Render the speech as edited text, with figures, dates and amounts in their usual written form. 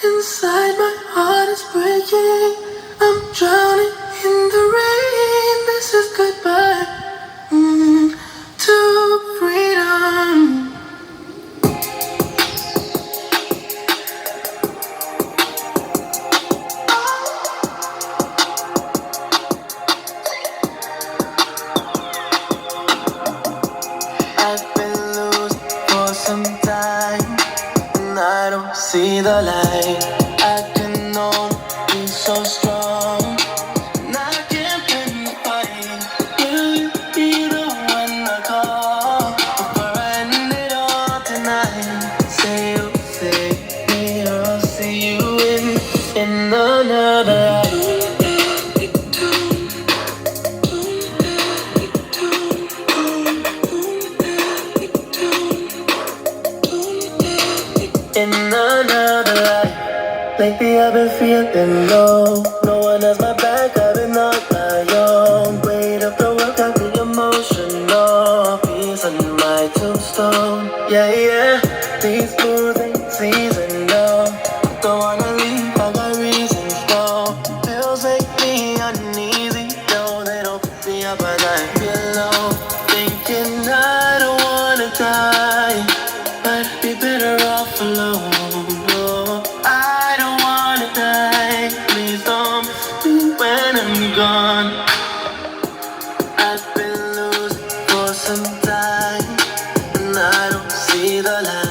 Inside my heart is breaking. I'm drowning in the rain. This is goodbye to freedom. I've been loose for some time, and I don't see the light. I can only be so strong, and I can't win the fight. Will you be the one I call before I end it all tonight? Say you'll save me, or I'll see you in another life. In another life. Lately I've been feeling low. No one has my back, I've been on my own. Weight of the world got me emotional. Peace on my tombstone. Yeah, yeah. These blues ain't seasonal. Don't wanna leave, I got reasons though. Bills make me uneasy. No, they don't put me up when I feel low. Thinking I don't wanna die, might be better off alone. No, I don't wanna die. Please don't miss me when I'm gone. I've been losing for some time, and I don't see the light.